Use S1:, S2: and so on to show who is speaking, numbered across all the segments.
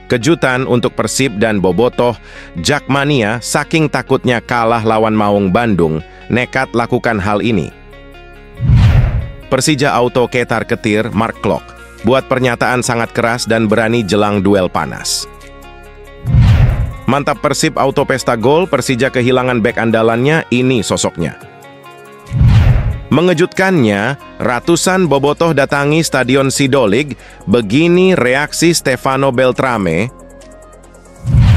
S1: Kejutan untuk Persib dan Bobotoh, Jakmania saking takutnya kalah lawan Maung Bandung, nekat lakukan hal ini. Persija auto ketar-ketir Mark Klok, buat pernyataan sangat keras dan berani jelang duel panas. Mantap Persib auto pesta gol, Persija kehilangan bek andalannya, ini sosoknya. Mengejutkannya, ratusan bobotoh datangi Stadion Sidolig, begini reaksi Stefano Beltrame.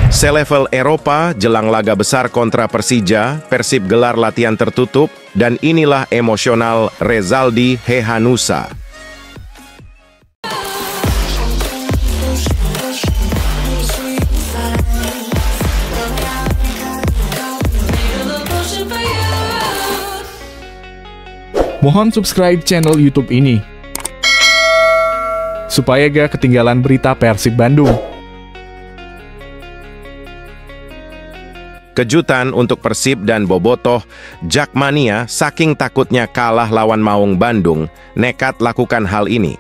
S1: Selevel Eropa, jelang laga besar kontra Persija, Persib gelar latihan tertutup, dan inilah emosional Rezaldi Hehanusa.
S2: Mohon subscribe channel YouTube ini, supaya gak ketinggalan berita Persib Bandung.
S1: Kejutan untuk Persib dan Bobotoh, Jakmania saking takutnya kalah lawan Maung Bandung, nekat lakukan hal ini.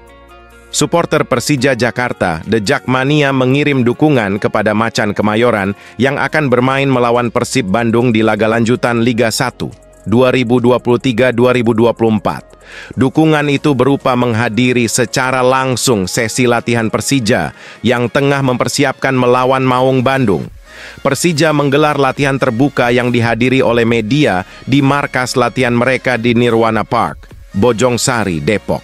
S1: Supporter Persija Jakarta, The Jakmania mengirim dukungan kepada Macan Kemayoran yang akan bermain melawan Persib Bandung di laga lanjutan Liga 1. 2023-2024. Dukungan itu berupa menghadiri secara langsung sesi latihan Persija yang tengah mempersiapkan melawan Maung Bandung. Persija menggelar latihan terbuka yang dihadiri oleh media di markas latihan mereka di Nirwana Park, Bojongsari, Depok.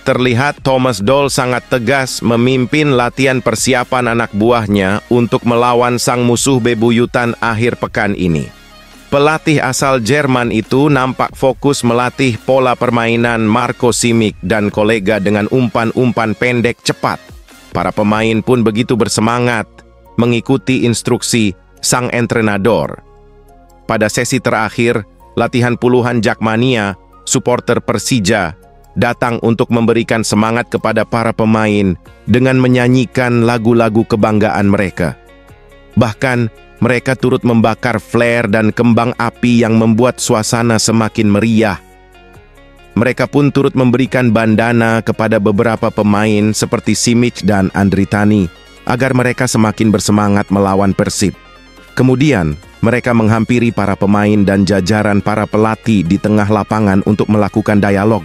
S1: Terlihat Thomas Doll sangat tegas memimpin latihan persiapan anak buahnya untuk melawan sang musuh bebuyutan akhir pekan ini. Pelatih asal Jerman itu nampak fokus melatih pola permainan Marco Simic dan kolega dengan umpan-umpan pendek cepat. Para pemain pun begitu bersemangat mengikuti instruksi sang entrenador. Pada sesi terakhir, latihan puluhan Jakmania, supporter Persija, datang untuk memberikan semangat kepada para pemain dengan menyanyikan lagu-lagu kebanggaan mereka. Bahkan, mereka turut membakar flare dan kembang api yang membuat suasana semakin meriah. Mereka pun turut memberikan bandana kepada beberapa pemain seperti Simic dan Andritani, agar mereka semakin bersemangat melawan Persib. Kemudian, mereka menghampiri para pemain dan jajaran para pelatih di tengah lapangan untuk melakukan dialog.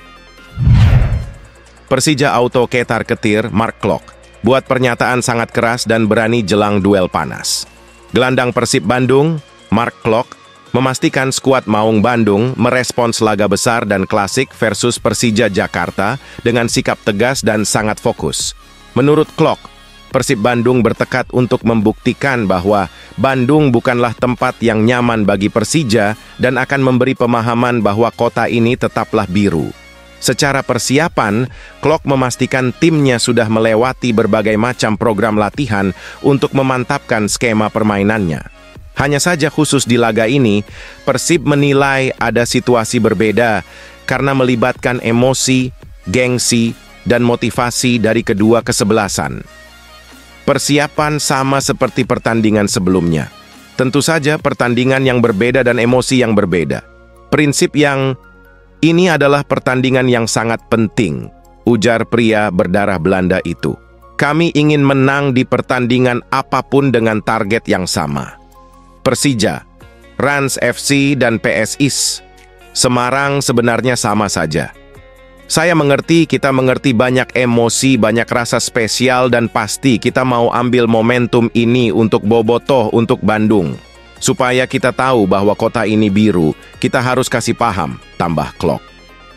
S1: Persija auto ketar-ketir Mark Klok, buat pernyataan sangat keras dan berani jelang duel panas. Gelandang Persib Bandung, Mark Klok, memastikan skuad Maung Bandung merespons laga besar dan klasik versus Persija Jakarta dengan sikap tegas dan sangat fokus. Menurut Klok, Persib Bandung bertekad untuk membuktikan bahwa Bandung bukanlah tempat yang nyaman bagi Persija dan akan memberi pemahaman bahwa kota ini tetaplah biru. Secara persiapan, Klok memastikan timnya sudah melewati berbagai macam program latihan untuk memantapkan skema permainannya. Hanya saja khusus di laga ini, Persib menilai ada situasi berbeda karena melibatkan emosi, gengsi, dan motivasi dari kedua kesebelasan. Persiapan sama seperti pertandingan sebelumnya. Tentu saja pertandingan yang berbeda dan emosi yang berbeda. Prinsip yang ini adalah pertandingan yang sangat penting, ujar pria berdarah Belanda itu. Kami ingin menang di pertandingan apapun dengan target yang sama. Persija, Rans FC, dan PSIS Semarang sebenarnya sama saja. Saya mengerti, kita mengerti banyak emosi, banyak rasa spesial, dan pasti kita mau ambil momentum ini untuk Bobotoh, untuk Bandung. Supaya kita tahu bahwa kota ini biru, kita harus kasih paham, tambah Klok.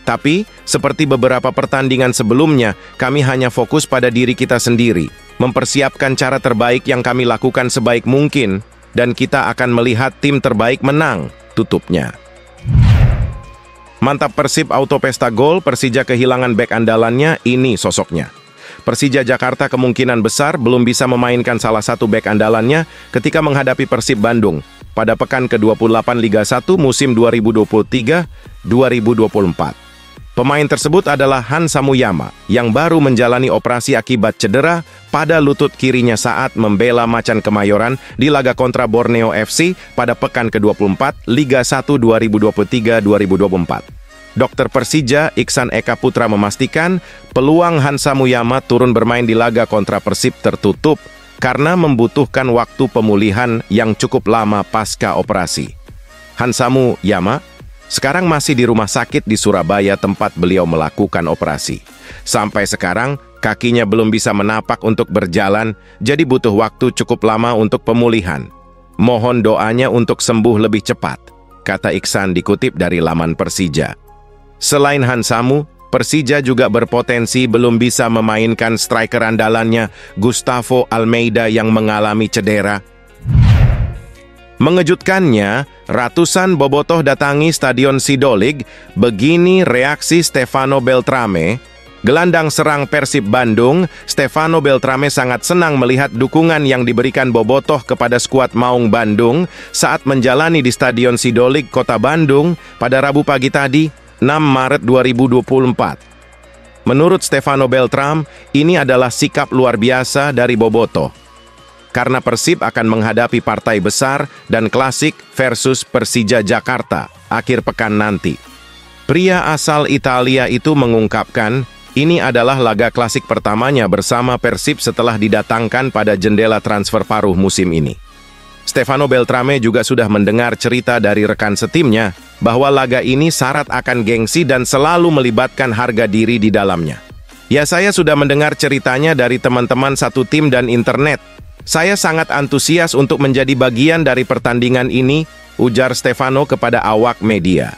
S1: Tapi, seperti beberapa pertandingan sebelumnya, kami hanya fokus pada diri kita sendiri, mempersiapkan cara terbaik yang kami lakukan sebaik mungkin, dan kita akan melihat tim terbaik menang, tutupnya. Mantap Persib auto pesta gol, Persija kehilangan bek andalannya, ini sosoknya. Persija Jakarta kemungkinan besar belum bisa memainkan salah satu bek andalannya ketika menghadapi Persib Bandung pada pekan ke-28 Liga 1 musim 2023-2024. Pemain tersebut adalah Hansa Muyama yang baru menjalani operasi akibat cedera pada lutut kirinya saat membela Macan Kemayoran di laga kontra Borneo FC pada pekan ke-24 Liga 1 2023-2024. Dokter Persija, Iksan Eka Putra memastikan peluang Hansa Muyama turun bermain di laga kontra Persib tertutup karena membutuhkan waktu pemulihan yang cukup lama pasca operasi. Hansamu Yama sekarang masih di rumah sakit di Surabaya tempat beliau melakukan operasi. Sampai sekarang, kakinya belum bisa menapak untuk berjalan, jadi butuh waktu cukup lama untuk pemulihan. Mohon doanya untuk sembuh lebih cepat, kata Iksan dikutip dari laman Persija. Selain Hansamu, Persija juga berpotensi belum bisa memainkan striker andalannya Gustavo Almeida yang mengalami cedera. Mengejutkannya, ratusan bobotoh datangi Stadion Sidolik. Begini reaksi Stefano Beltrame. Gelandang serang Persib Bandung, Stefano Beltrame sangat senang melihat dukungan yang diberikan bobotoh kepada skuad Maung Bandung saat menjalani di Stadion Sidolik, Kota Bandung pada Rabu pagi tadi, 6 Maret 2024. Menurut Stefano Beltrame, ini adalah sikap luar biasa dari bobotoh. Karena Persib akan menghadapi partai besar dan klasik versus Persija Jakarta akhir pekan nanti. Pria asal Italia itu mengungkapkan, ini adalah laga klasik pertamanya bersama Persib setelah didatangkan pada jendela transfer paruh musim ini. Stefano Beltrame juga sudah mendengar cerita dari rekan setimnya bahwa laga ini syarat akan gengsi dan selalu melibatkan harga diri di dalamnya. Ya, saya sudah mendengar ceritanya dari teman-teman satu tim dan internet. Saya sangat antusias untuk menjadi bagian dari pertandingan ini, ujar Stefano kepada awak media.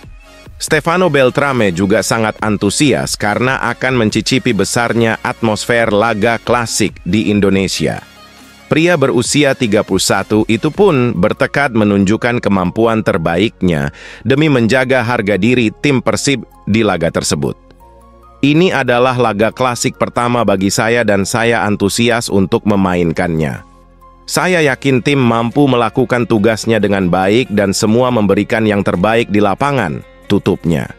S1: Stefano Beltrame juga sangat antusias karena akan mencicipi besarnya atmosfer laga klasik di Indonesia. Pria berusia 31 itu pun bertekad menunjukkan kemampuan terbaiknya demi menjaga harga diri tim Persib di laga tersebut. Ini adalah laga klasik pertama bagi saya dan saya antusias untuk memainkannya. Saya yakin tim mampu melakukan tugasnya dengan baik dan semua memberikan yang terbaik di lapangan, tutupnya.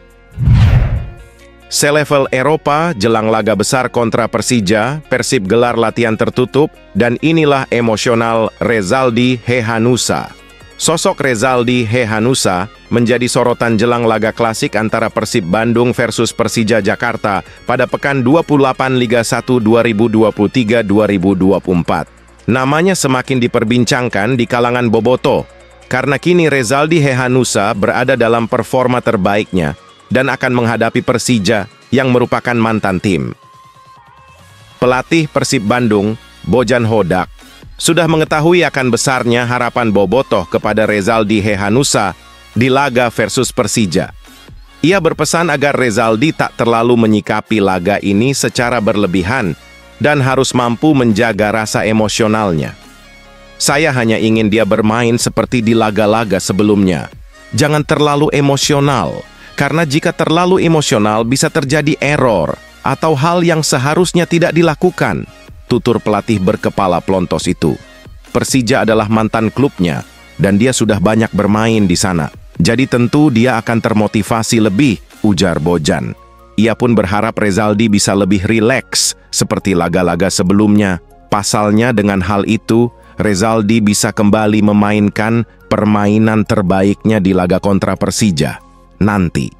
S1: Selevel Eropa, jelang laga besar kontra Persija, Persib gelar latihan tertutup, dan inilah emosional Rezaldi Hehanussa. Sosok Rezaldi Hehanussa menjadi sorotan jelang laga klasik antara Persib Bandung versus Persija Jakarta pada pekan 28 Liga 1 2023-2024. Namanya semakin diperbincangkan di kalangan bobotoh, karena kini Rezaldi Hehanussa berada dalam performa terbaiknya dan akan menghadapi Persija yang merupakan mantan tim. Pelatih Persib Bandung, Bojan Hodak, sudah mengetahui akan besarnya harapan bobotoh kepada Rezaldi Hehanussa di laga versus Persija. Ia berpesan agar Rezaldi tak terlalu menyikapi laga ini secara berlebihan dan harus mampu menjaga rasa emosionalnya. Saya hanya ingin dia bermain seperti di laga-laga sebelumnya. Jangan terlalu emosional, karena jika terlalu emosional bisa terjadi error atau hal yang seharusnya tidak dilakukan, tutur pelatih berkepala plontos itu. Persija adalah mantan klubnya, dan dia sudah banyak bermain di sana. Jadi tentu dia akan termotivasi lebih, ujar Bojan. Ia pun berharap Rezaldi bisa lebih rileks seperti laga-laga sebelumnya. Pasalnya dengan hal itu, Rezaldi bisa kembali memainkan permainan terbaiknya di laga kontra Persija nanti.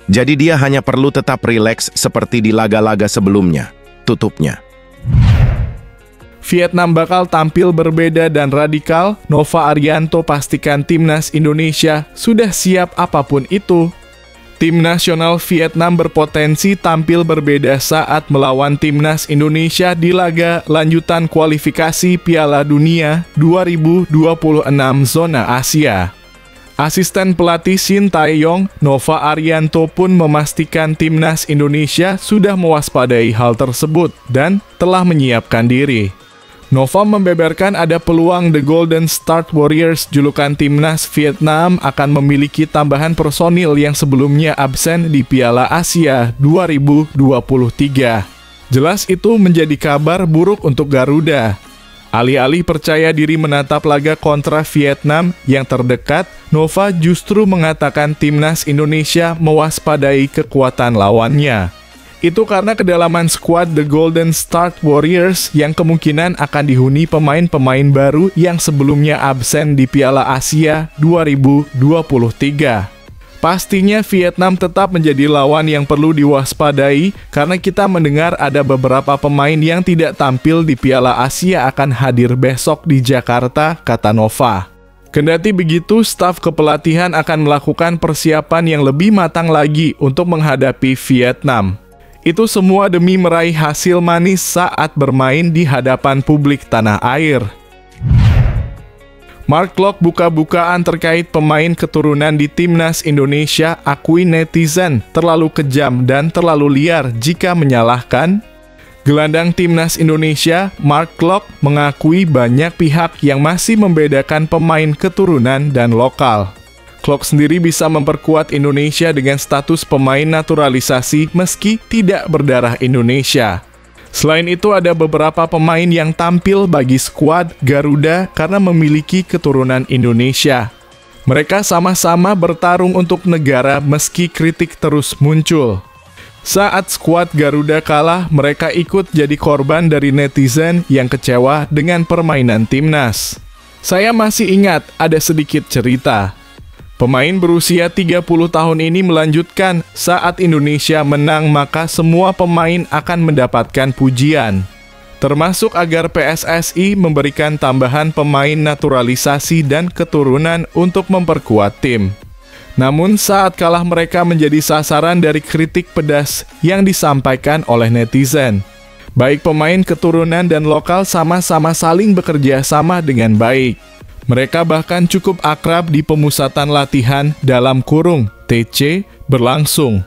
S1: Jadi dia hanya perlu tetap rileks seperti di laga-laga sebelumnya, tutupnya.
S2: Vietnam bakal tampil berbeda dan radikal. Nova Arianto pastikan timnas Indonesia sudah siap apapun itu. Tim nasional Vietnam berpotensi tampil berbeda saat melawan timnas Indonesia di laga lanjutan kualifikasi Piala Dunia 2026 zona Asia. Asisten pelatih Shin Tae-yong, Nova Arianto pun memastikan timnas Indonesia sudah mewaspadai hal tersebut dan telah menyiapkan diri. Nova membeberkan ada peluang The Golden Star Warriors julukan timnas Vietnam akan memiliki tambahan personil yang sebelumnya absen di Piala Asia 2023. Jelas itu menjadi kabar buruk untuk Garuda. Alih-alih percaya diri menatap laga kontra Vietnam yang terdekat, Nova justru mengatakan timnas Indonesia mewaspadai kekuatan lawannya. Itu karena kedalaman skuad The Golden Star Warriors yang kemungkinan akan dihuni pemain-pemain baru yang sebelumnya absen di Piala Asia 2023. Pastinya Vietnam tetap menjadi lawan yang perlu diwaspadai karena kita mendengar ada beberapa pemain yang tidak tampil di Piala Asia akan hadir besok di Jakarta, kata Nova. Kendati begitu, staf kepelatihan akan melakukan persiapan yang lebih matang lagi untuk menghadapi Vietnam. Itu semua demi meraih hasil manis saat bermain di hadapan publik tanah air. Mark Klok buka-bukaan terkait pemain keturunan di Timnas Indonesia akui netizen terlalu kejam dan terlalu liar jika menyalahkan. Gelandang Timnas Indonesia, Mark Klok, mengakui banyak pihak yang masih membedakan pemain keturunan dan lokal. Klok sendiri bisa memperkuat Indonesia dengan status pemain naturalisasi meski tidak berdarah Indonesia. Selain itu, ada beberapa pemain yang tampil bagi skuad Garuda karena memiliki keturunan Indonesia. Mereka sama-sama bertarung untuk negara meski kritik terus muncul. Saat skuad Garuda kalah, mereka ikut jadi korban dari netizen yang kecewa dengan permainan timnas. Saya masih ingat ada sedikit cerita. Pemain berusia 30 tahun ini melanjutkan, saat Indonesia menang maka semua pemain akan mendapatkan pujian. Termasuk agar PSSI memberikan tambahan pemain naturalisasi dan keturunan untuk memperkuat tim. Namun saat kalah mereka menjadi sasaran dari kritik pedas yang disampaikan oleh netizen. Baik pemain keturunan dan lokal sama-sama saling bekerja sama dengan baik. Mereka bahkan cukup akrab di pemusatan latihan dalam kurung TC berlangsung.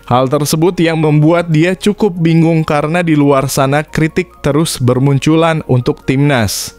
S2: Hal tersebut yang membuat dia cukup bingung karena di luar sana kritik terus bermunculan untuk timnas.